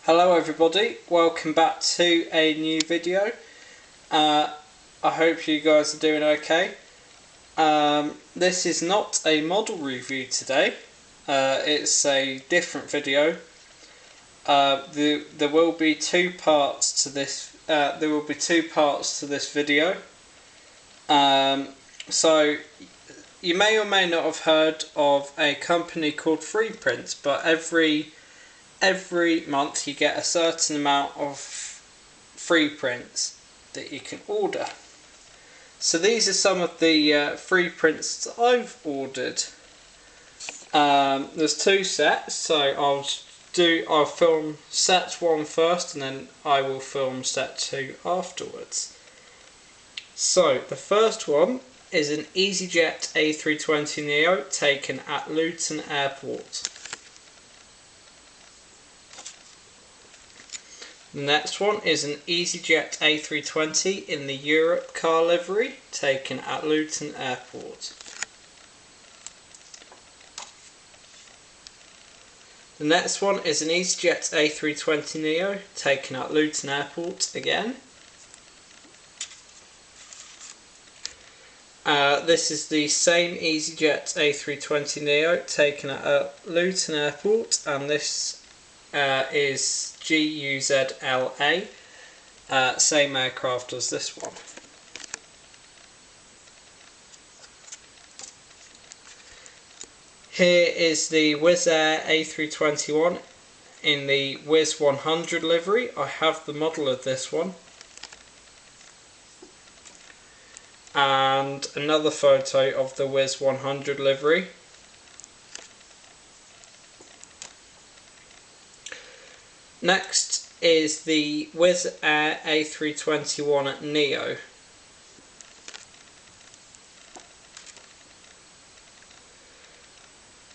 Hello everybody, welcome back to a new video. I hope you guys are doing okay. This is not a model review today, it's a different video. There will be two parts to this. Video. So you may or may not have heard of a company called Freeprints, but every month you get a certain amount of free prints that you can order. So these are some of the free prints that I've ordered. There's two sets, so I'll film set 1 first and then I will film set 2 afterwards. So the first one is an EasyJet A320neo taken at Luton Airport. The next one is an EasyJet A320 in the Europe car livery taken at Luton Airport. The next one is an EasyJet A320neo taken at Luton Airport again. This is the same EasyJet A320neo taken at Luton Airport, and this is GUZLA, same aircraft as this one. Here is the Wizz Air A321 in the Wizz 100 livery. I have the model of this one. And another photo of the Wizz 100 livery. Next is the Wizz Air A321neo.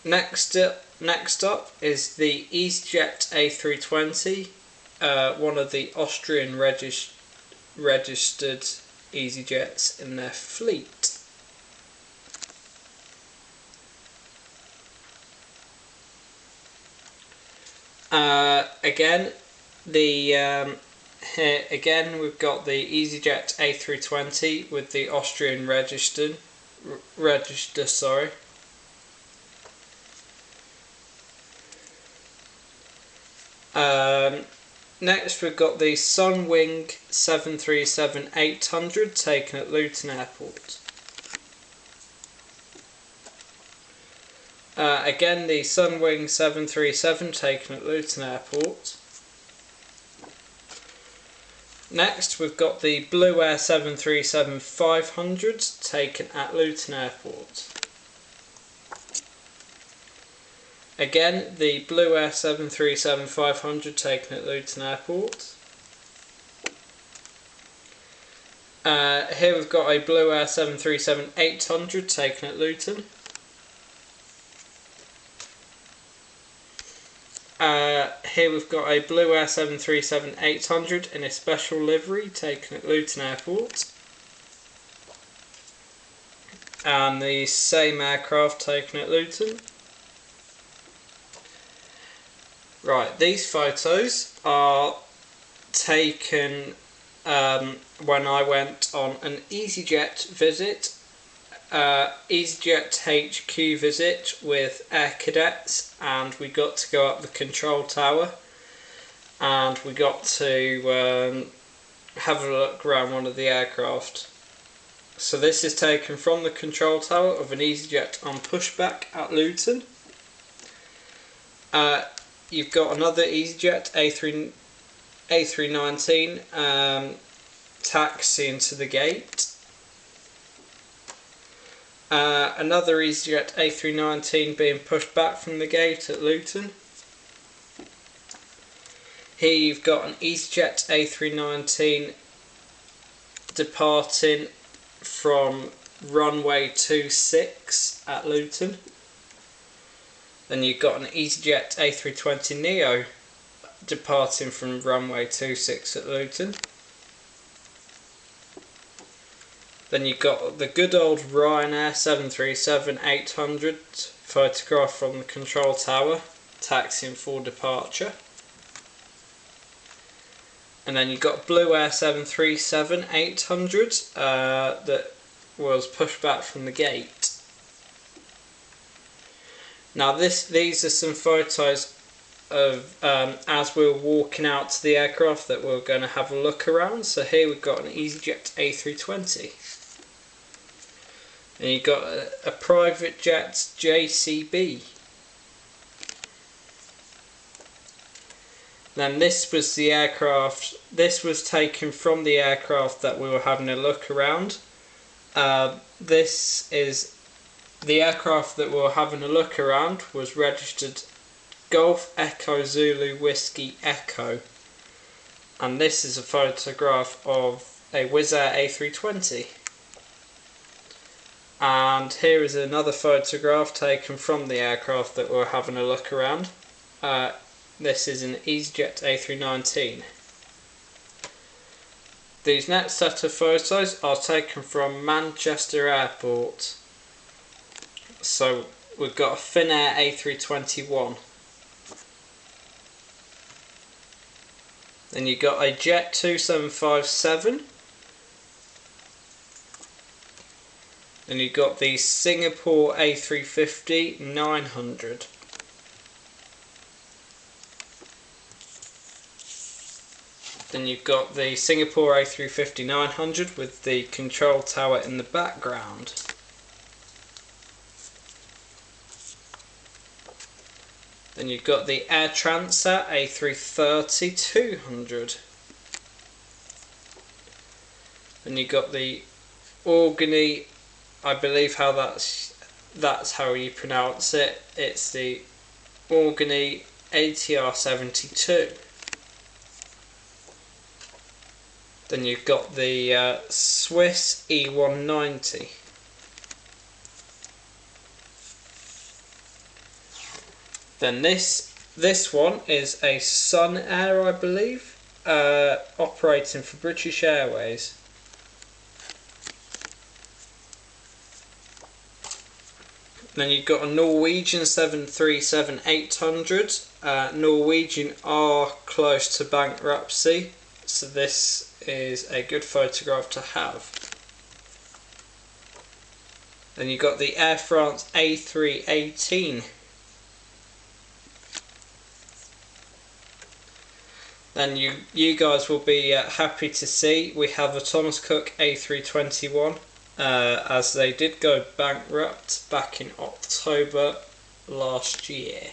Next up is the EasyJet A320, one of the Austrian registered EasyJets in their fleet. Here again we've got the EasyJet A320 with the Austrian register. Next we've got the Sunwing 737-800 taken at Luton Airport. Again the Sunwing 737 taken at Luton Airport. Next we've got the Blue Air 737-500 taken at Luton Airport. Again the Blue Air 737-500 taken at Luton Airport. Here we've got a Blue Air 737-800 taken at Luton. Here we've got a Blue Air 737-800 in a special livery taken at Luton Airport. And the same aircraft taken at Luton. Right, these photos are taken when I went on an EasyJet visit, EasyJet HQ visit with Air Cadets, and we got to go up the control tower and we got to have a look around one of the aircraft. So this is taken from the control tower of an EasyJet on pushback at Luton. You've got another EasyJet A319 taxiing to the gate. Another EasyJet A319 being pushed back from the gate at Luton. Here you've got an EasyJet A319 departing from runway 26 at Luton. Then you've got an EasyJet A320neo departing from runway 26 at Luton. Then you've got the good old Ryanair 737-800 photographed from the control tower, taxiing for departure. And then you've got Blue Air 737-800 that was pushed back from the gate. Now these are some photos of as we were walking out to the aircraft that we're going to have a look around. So here we've got an EasyJet A320. And you've got a private jet JCB. Then this was the aircraft, this was taken from the aircraft that we were having a look around. This is the aircraft that we were having a look around was registered Golf Echo Zulu Whiskey Echo. And this is a photograph of a Wizz Air A320. And here is another photograph taken from the aircraft that we were having a look around. This is an EasyJet A319. These next set of photos are taken from Manchester Airport. So we've got a Finnair A321. Then you've got a Jet 2757. Then you've got the Singapore A350-900. Then you've got the Singapore A350-900 with the control tower in the background. Then you've got the Air Transat A330-200. Then you've got the Organy, I believe that's how you pronounce it. It's the Organy ATR-72. Then you've got the Swiss E190. Then this one is a Sun Air, I believe, operating for British Airways. Then you've got a Norwegian 737-800. Norwegian are close to bankruptcy, so this is a good photograph to have. Then you've got the Air France A318. Then you guys will be happy to see we have a Thomas Cook A321, as they did go bankrupt back in October last year.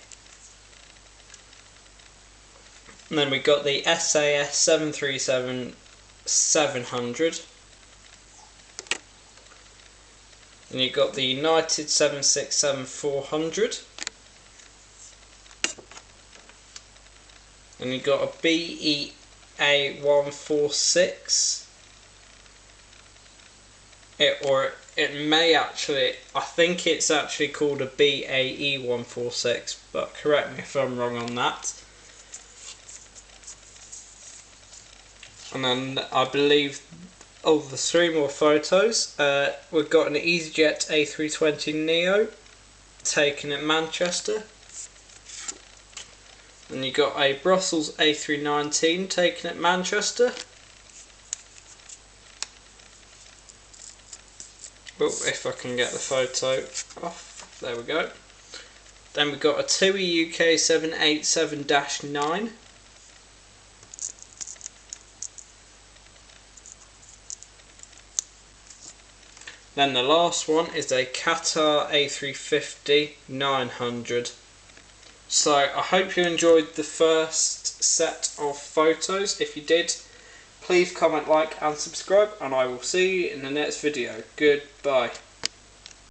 And then we got the SAS 737-700. And you've got the United 767-400. And you've got a BEA-146. It may actually, I think it's actually called a BAE-146, but correct me if I'm wrong on that. And then I believe the three more photos. We've got an EasyJet A320neo taken at Manchester. And you got a Brussels A319 taken at Manchester. Oh, if I can get the photo off. There we go. Then we've got a TUI UK 787-9. Then the last one is a Qatar A350-900. So I hope you enjoyed the first set of photos. If you did, please comment, like and subscribe, and I will see you in the next video. Goodbye.